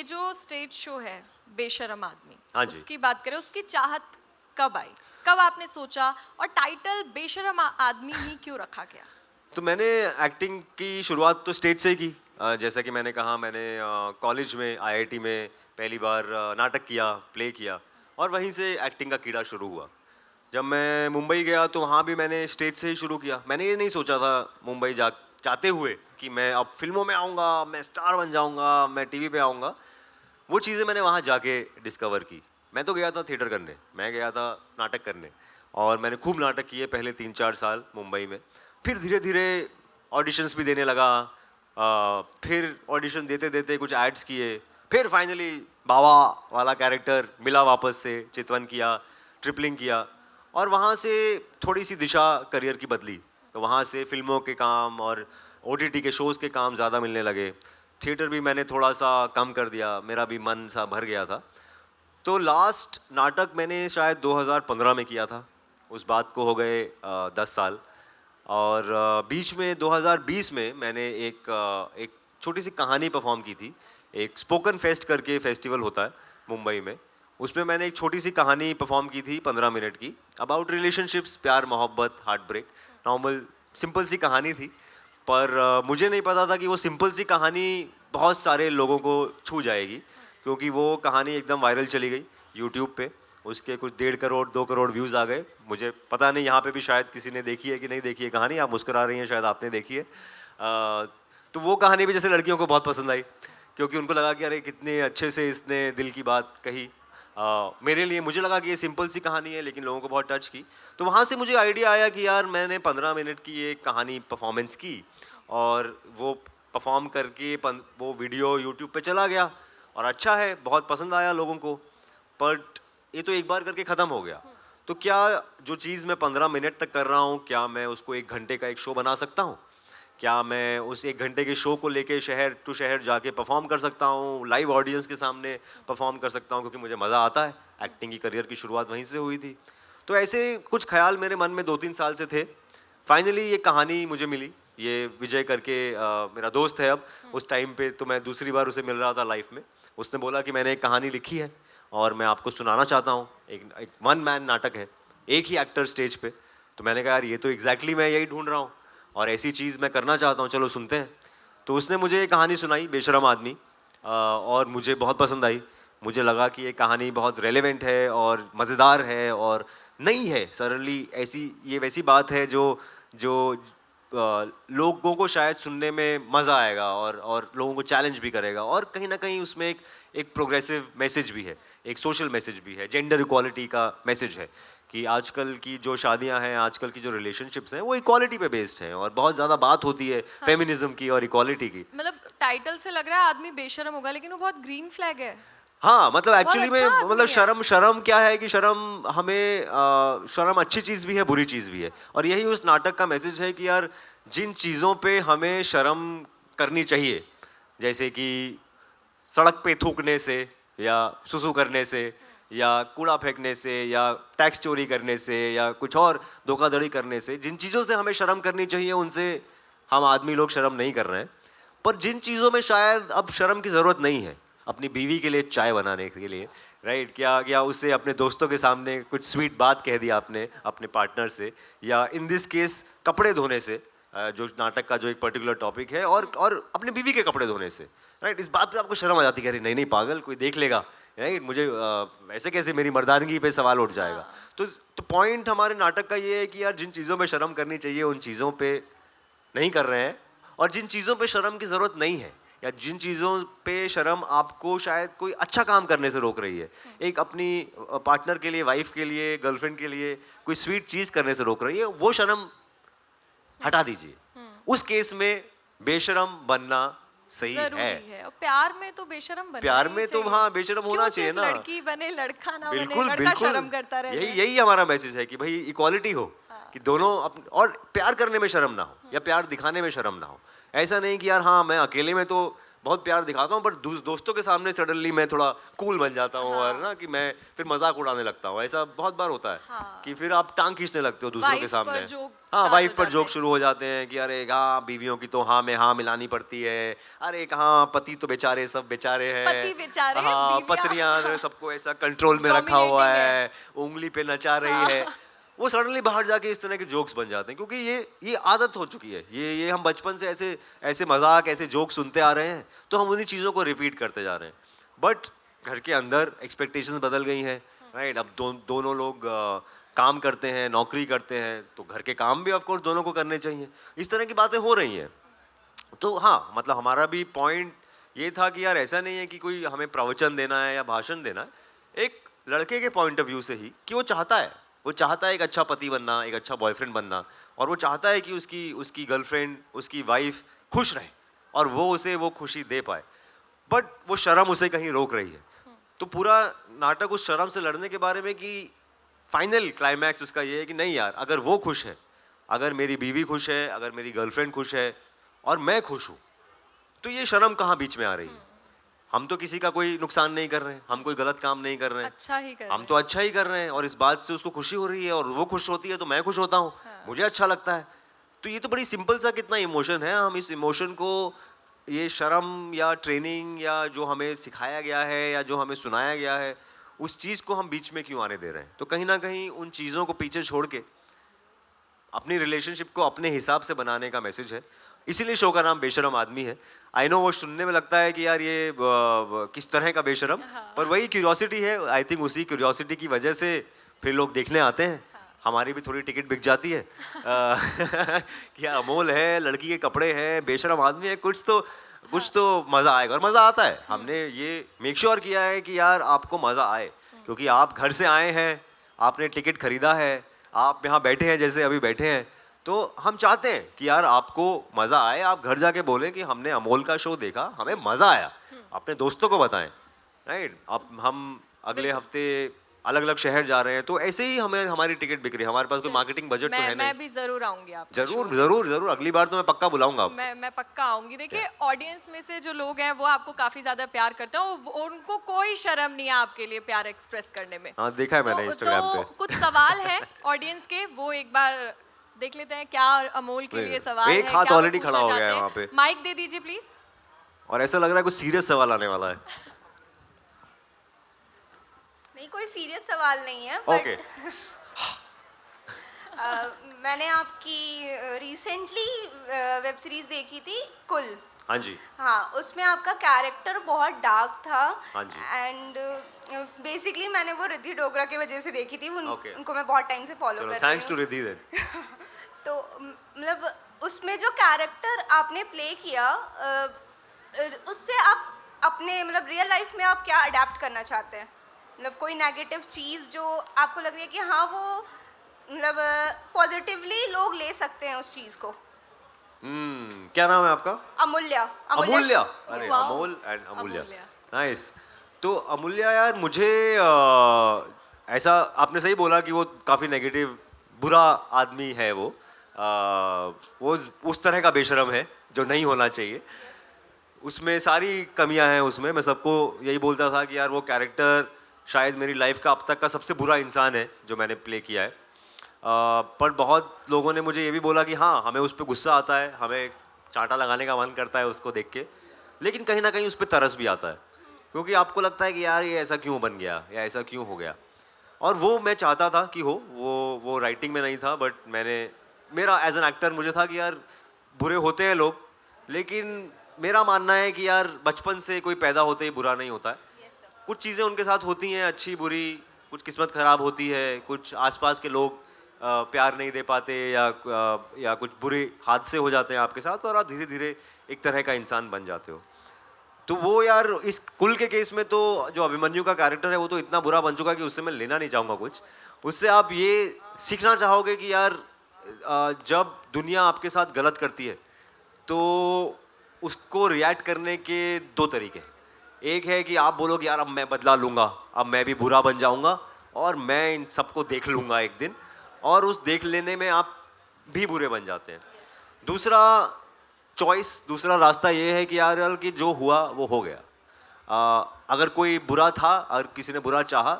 जो stage show है बेशरम आदमी, हाँ जी। उसकी बात करें, उसकी चाहत कब आई? कब आपने सोचा और टाइटल बेशरम आदमी ही क्यों रखा गया? तो मैंने एक्टिंग की शुरुआत तो स्टेज से ही की। जैसा कि मैंने कहा, मैंने कॉलेज में आईआईटी में पहली बार नाटक किया, प्ले किया और वहीं से एक्टिंग का कीड़ा शुरू हुआ। जब मैं मुंबई गया तो वहाँ भी मैंने स्टेज से ही शुरू किया। मैंने ये नहीं सोचा था मुंबई जा जाते हुए कि मैं अब फिल्मों में आऊँगा, मैं स्टार बन जाऊँगा, मैं टीवी पे आऊँगा। वो चीज़ें मैंने वहाँ जाके डिस्कवर की। मैं तो गया था थिएटर करने, मैं गया था नाटक करने और मैंने खूब नाटक किए पहले 3-4 साल मुंबई में। फिर धीरे-धीरे ऑडिशंस भी देने लगा। फिर ऑडिशन देते-देते कुछ एड्स किए। फिर फाइनली बाबा वाला कैरेक्टर मिला वापस से, चितवन किया, ट्रिपलिंग किया और वहाँ से थोड़ी-सी दिशा करियर की बदली। तो वहाँ से फ़िल्मों के काम और ओटीटी के शोज़ के काम ज़्यादा मिलने लगे। थिएटर भी मैंने थोड़ा-सा कम कर दिया, मेरा भी मन सा भर गया था। तो लास्ट नाटक मैंने शायद 2015 में किया था। उस बात को हो गए 10 साल और बीच में 2020 में मैंने एक छोटी-सी कहानी परफ़ॉर्म की थी। एक स्पोकन फेस्ट करके फेस्टिवल होता है मुंबई में। उसमें मैंने एक छोटी-सी कहानी परफ़ॉर्म की थी 15 मिनट की, अबाउट रिलेशनशिप्स, प्यार, मोहब्बत, हार्ट ब्रेक। नॉर्मल सिंपल सी कहानी थी। पर मुझे नहीं पता था कि वो सिंपल सी कहानी बहुत सारे लोगों को छू जाएगी, क्योंकि वो कहानी एकदम वायरल चली गई यूट्यूब पे। उसके कुछ 1.5 करोड़ 2 करोड़ व्यूज़ आ गए। मुझे पता नहीं यहाँ पे भी शायद किसी ने देखी है कि नहीं देखी है कहानी। आप मुस्कुरा रही हैं, शायद आपने देखी है। तो वो कहानी भी जैसे लड़कियों को बहुत पसंद आई, क्योंकि उनको लगा कि अरे कितने अच्छे से इसने दिल की बात कही। मेरे लिए मुझे लगा कि ये सिंपल सी कहानी है, लेकिन लोगों को बहुत टच की। तो वहाँ से मुझे आइडिया आया कि यार मैंने 15 मिनट की एक कहानी परफॉर्मेंस की और वो परफॉर्म करके वो वीडियो यूट्यूब पे चला गया और अच्छा है, बहुत पसंद आया लोगों को। बट ये तो एक बार करके ख़त्म हो गया। तो क्या जो चीज़ मैं 15 मिनट तक कर रहा हूँ, क्या मैं उसको 1 घंटे का एक शो बना सकता हूँ? क्या मैं उस 1 घंटे के शो को लेके शहर टू शहर जाके परफॉर्म कर सकता हूँ, लाइव ऑडियंस के सामने परफॉर्म कर सकता हूँ, क्योंकि मुझे मज़ा आता है। एक्टिंग की करियर की शुरुआत वहीं से हुई थी। तो ऐसे कुछ ख़्याल मेरे मन में 2-3 साल से थे। फाइनली ये कहानी मुझे मिली। ये विजय करके मेरा दोस्त है अब। उस टाइम पे तो मैं दूसरी बार उसे मिल रहा था लाइफ में। उसने बोला कि मैंने एक कहानी लिखी है और मैं आपको सुनाना चाहता हूँ। एक वन मैन नाटक है, एक ही एक्टर स्टेज पे। तो मैंने कहा यार ये तो एग्जैक्टली मैं यही ढूंढ रहा हूँ और ऐसी चीज़ मैं करना चाहता हूँ, चलो सुनते हैं। तो उसने मुझे ये कहानी सुनाई, बेशरम आदमी, और मुझे बहुत पसंद आई। मुझे लगा कि ये कहानी बहुत रेलेवेंट है और मज़ेदार है और नई है। सडनली ऐसी ये वैसी बात है जो जो लोगों को शायद सुनने में मज़ा आएगा और लोगों को चैलेंज भी करेगा और कहीं ना कहीं उसमें एक प्रोग्रेसिव मैसेज भी है, एक सोशल मैसेज भी है, जेंडर इक्वालिटी का मैसेज है कि आजकल की जो शादियां हैं, आजकल की जो रिलेशनशिप्स हैं, वो इक्वालिटी पे बेस्ड हैं और बहुत ज़्यादा बात होती है हाँ। फेमिनिज्म की और इक्वालिटी की। मतलब टाइटल से लग रहा है आदमी बेशरम होगा, लेकिन वो बहुत ग्रीन फ्लैग है। हाँ, मतलब बहुत एक्चुअली अच्छा में आदमी मतलब है। शर्म शर्म क्या है कि शर्म हमें शर्म अच्छी चीज़ भी है, बुरी चीज़ भी है और यही उस नाटक का मैसेज है कि यार जिन चीज़ों पे हमें शर्म करनी चाहिए, जैसे कि सड़क पे थूकने से या सुसु करने से या कूड़ा फेंकने से या टैक्स चोरी करने से या कुछ और धोखाधड़ी करने से, जिन चीज़ों से हमें शर्म करनी चाहिए उनसे हम आदमी लोग शर्म नहीं कर रहे हैं। पर जिन चीज़ों में शायद अब शर्म की ज़रूरत नहीं है, अपनी बीवी के लिए चाय बनाने के लिए, राइट, क्या क्या उससे अपने दोस्तों के सामने कुछ स्वीट बात कह दिया आपने अपने पार्टनर से, या इन दिस केस कपड़े धोने से, जो नाटक का जो एक पर्टिकुलर टॉपिक है, और अपने बीवी के कपड़े धोने से, राइट, इस बात पे आपको शर्म आ जाती है कि अरे नहीं नहीं पागल, कोई देख लेगा, राइट, मुझे ऐसे कैसे मेरी मर्दानगी पे सवाल उठ जाएगा। तो पॉइंट हमारे नाटक का ये है कि यार जिन चीज़ों पे शर्म करनी चाहिए उन चीज़ों पे नहीं कर रहे हैं, और जिन चीज़ों पे शर्म की ज़रूरत नहीं है या जिन चीज़ों पे शर्म आपको शायद कोई अच्छा काम करने से रोक रही है, एक अपनी पार्टनर के लिए, वाइफ के लिए, गर्लफ्रेंड के लिए कोई स्वीट चीज़ करने से रोक रही है, वो शर्म हटा दीजिए। उस केस में बेशरम बनना सही जरूरी है। है। और प्यार में तो बेशरम बनना प्यार ही में तो चाहिए। हाँ बेशरम होना क्यों चाहिए सिर्फ ना। लड़की बने लड़का ना बने, बिल्कुल लड़का बिल्कुल, शर्म करता रह यही जाए। यही हमारा मैसेज है कि भाई इक्वालिटी हो, कि दोनों और प्यार करने में शर्म ना हो या प्यार दिखाने में शर्म ना हो। ऐसा नहीं कि यार हाँ मैं अकेले में तो बहुत प्यार दिखाता हूँ, पर दोस्तों के सामने सडनली मैं थोड़ा कूल बन जाता हूँ और ना कि मैं फिर मजाक उड़ाने लगता हूँ। ऐसा बहुत बार होता है हाँ। कि फिर आप टांग खींचने लगते हो दूसरों के वाइफ सामने। पर जोक हाँ, स्टार्ट वाइफ हो पर जाते जोक हैं। शुरू हो जाते हैं कि अरे हाँ बीवियों की तो हाँ में हाँ मिलानी पड़ती है, अरे कहाँ पति तो बेचारे सब बेचारे हैं, पति बेचारे, हाँ बीवियाँ पत्नियां सबको ऐसा कंट्रोल में रखा हुआ डोमिनेटिंग है। है, उंगली पे नचा रही हाँ। है। वो सडनली बाहर जाके इस तरह के जोक्स बन जाते हैं क्योंकि ये आदत हो चुकी है। ये हम बचपन से ऐसे ऐसे मजाक ऐसे जोक सुनते आ रहे हैं, तो हम उन्हीं चीज़ों को रिपीट करते जा रहे हैं। बट घर के अंदर एक्सपेक्टेशंस बदल गई हैं, राइट? अब दोनों लोग काम करते हैं, नौकरी करते हैं, तो घर के काम भी ऑफ कोर्स दोनों को करने चाहिए। इस तरह की बातें हो रही हैं। तो हाँ, मतलब हमारा भी पॉइंट ये था कि यार ऐसा नहीं है कि कोई हमें प्रवचन देना है या भाषण देना है। एक लड़के के पॉइंट ऑफ व्यू से ही कि वो चाहता है एक अच्छा पति बनना, एक अच्छा बॉयफ्रेंड बनना, और वो चाहता है कि उसकी उसकी गर्लफ्रेंड, उसकी वाइफ खुश रहे और वो उसे वो खुशी दे पाए। बट वो शर्म उसे कहीं रोक रही है। तो पूरा नाटक उस शर्म से लड़ने के बारे में कि फाइनल क्लाइमैक्स उसका ये है कि नहीं यार, अगर वो खुश है, अगर मेरी बीवी खुश है, अगर मेरी गर्लफ्रेंड खुश है और मैं खुश हूँ, तो ये शर्म कहाँ बीच में आ रही है? हम तो किसी का कोई नुकसान नहीं कर रहे हैं, हम कोई गलत काम नहीं कर रहे हैं, अच्छा ही कर हम रहे तो अच्छा ही कर रहे हैं और इस बात से उसको खुशी हो रही है और वो खुश होती है तो मैं खुश होता हूँ, मुझे अच्छा लगता है। तो ये तो बड़ी सिंपल सा कितना इमोशन है, हम इस इमोशन को ये शर्म या ट्रेनिंग या जो हमें सिखाया गया है या जो हमें सुनाया गया है उस चीज़ को हम बीच में क्यों आने दे रहे हैं? तो कहीं ना कहीं उन चीज़ों को पीछे छोड़ के अपनी रिलेशनशिप को अपने हिसाब से बनाने का मैसेज है। इसीलिए शो का नाम बेशरम आदमी है। आई नो वो सुनने में लगता है कि यार ये किस तरह का बेशरम, पर वही क्यूरियोसिटी है। आई थिंक उसी क्यूरियोसिटी की वजह से फिर लोग देखने आते हैं। हमारी भी थोड़ी टिकट बिक जाती है कि अमोल है, लड़की के कपड़े हैं, बेशरम आदमी है, कुछ तो मज़ा आएगा और मज़ा आता है। हमने ये मेक श्योर किया है कि यार आपको मज़ा आए, क्योंकि आप घर से आए हैं, आपने टिकट खरीदा है, आप यहाँ बैठे हैं जैसे अभी बैठे हैं, तो हम चाहते हैं कि यार आपको मज़ा आए। आप घर जाके बोलें कि हमने अमोल का शो देखा, हमें मज़ा आया, अपने दोस्तों को बताएं, राइट? अब हम अगले हफ्ते अलग अलग शहर जा रहे हैं, तो ऐसे ही हमें हमारी टिकट बिक रही है। हमारे पास कोई मार्केटिंग बजट तो है मैं नहीं। भी जरूर आऊंगी आपके जरूर शो। जरूर जरूर, अगली बार तो मैं पक्का बुलाऊंगा आपको। मैं पक्का आऊंगी। देखिए ऑडियंस में से जो लोग हैं वो आपको काफी ज्यादा प्यार करते हैं, उनको कोई शर्म नहीं है आपके लिए प्यार एक्सप्रेस करने में। हाँ, देखा है मैंने इंस्टाग्राम पे। तो कुछ सवाल हैं ऑडियंस के, वो एक बार देख लेते हैं क्या अमोल के लिए सवाल है, एक हाथ क्या वो ऑलरेडी पूछना खड़ा हो गया चाहते है हैं। वहाँ पे। माइक दे दीजिए प्लीज। और ऐसा लग रहा है कुछ सीरियस सवाल आने वाला है। नहीं, कोई सीरियस सवाल नहीं है, ओके। मैंने आपकी रिसेंटली वेब सीरीज देखी थी कुल। हाँ जी। हाँ, उसमें आपका कैरेक्टर बहुत डार्क था। हाँ जी। एंड बेसिकली मैंने वो रिद्धि डोगरा की वजह से देखी थी। Okay. उनको मैं बहुत टाइम से फॉलो चलो, कर थैंक्स टू रही रिद्धि देन। हूँ। तो मतलब उसमें जो कैरेक्टर आपने प्ले किया, उससे आप अपने मतलब रियल लाइफ में आप क्या अडेप्ट करना चाहते हैं? मतलब कोई नेगेटिव चीज़ जो आपको लग रही है कि हाँ वो मतलब पॉजिटिवली लोग ले सकते हैं उस चीज़ को। क्या नाम है आपका? अमूल्य। अमूल्य। अरे Wow. अमोल एंड अमूल्य, अमूल्य। नाइस। तो अमूल्य यार, मुझे ऐसा आपने सही बोला कि वो काफ़ी नेगेटिव बुरा आदमी है। वो उस तरह का बेशरम है जो नहीं होना चाहिए। उसमें सारी कमियां हैं। उसमें मैं सबको यही बोलता था कि यार वो कैरेक्टर शायद मेरी लाइफ का अब तक का सबसे बुरा इंसान है जो मैंने प्ले किया है। पर बहुत लोगों ने मुझे ये भी बोला कि हाँ, हमें उस पर गुस्सा आता है, हमें चांटा लगाने का मन करता है उसको देख के, लेकिन कहीं ना कहीं उस पर तरस भी आता है, क्योंकि आपको लगता है कि यार ये ऐसा क्यों बन गया या ऐसा क्यों हो गया। और वो मैं चाहता था कि हो, वो राइटिंग में नहीं था, बट मेरा एज एन एक्टर मुझे था कि यार बुरे होते हैं लोग, लेकिन मेरा मानना है कि यार बचपन से कोई पैदा होते ही बुरा नहीं होता है। कुछ चीज़ें उनके साथ होती हैं अच्छी बुरी, कुछ किस्मत ख़राब होती है, कुछ आसपास के लोग प्यार नहीं दे पाते या कुछ बुरे हादसे हो जाते हैं आपके साथ और आप धीरे धीरे एक तरह का इंसान बन जाते हो। तो वो यार इस कुल के केस में तो जो अभिमन्यु का कैरेक्टर है वो तो इतना बुरा बन चुका कि उससे मैं लेना नहीं चाहूँगा कुछ। उससे आप ये सीखना चाहोगे कि यार जब दुनिया आपके साथ गलत करती है तो उसको रिएक्ट करने के दो तरीके। एक है कि आप बोलो कि यार अब मैं बदला लूँगा, अब मैं भी बुरा बन जाऊँगा और मैं इन सबको देख लूँगा एक दिन, और उस देख लेने में आप भी बुरे बन जाते हैं। दूसरा, चॉइस, दूसरा रास्ता ये है कि यार कि जो हुआ वो हो गया। अगर कोई बुरा था, अगर किसी ने बुरा चाहा,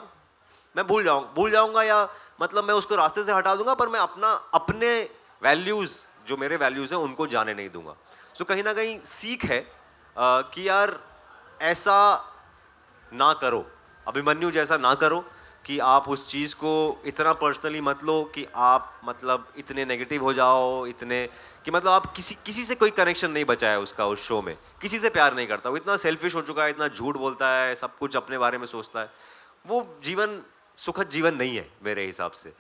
मैं भूल जाऊंगा, या मतलब मैं उसको रास्ते से हटा दूंगा, पर मैं अपने वैल्यूज़, जो मेरे वैल्यूज़ हैं उनको जाने नहीं दूंगा। सो कहीं ना कहीं सीख है कि यार ऐसा ना करो, अभिमन्यु जैसा ना करो कि आप उस चीज़ को इतना पर्सनली मत लो कि आप मतलब इतने नेगेटिव हो जाओ, इतने कि मतलब आप किसी से कोई कनेक्शन नहीं बचा है उसका उस शो में, किसी से प्यार नहीं करता, वो इतना सेल्फिश हो चुका है, इतना झूठ बोलता है, सब कुछ अपने बारे में सोचता है। वो जीवन सुखद जीवन नहीं है मेरे हिसाब से।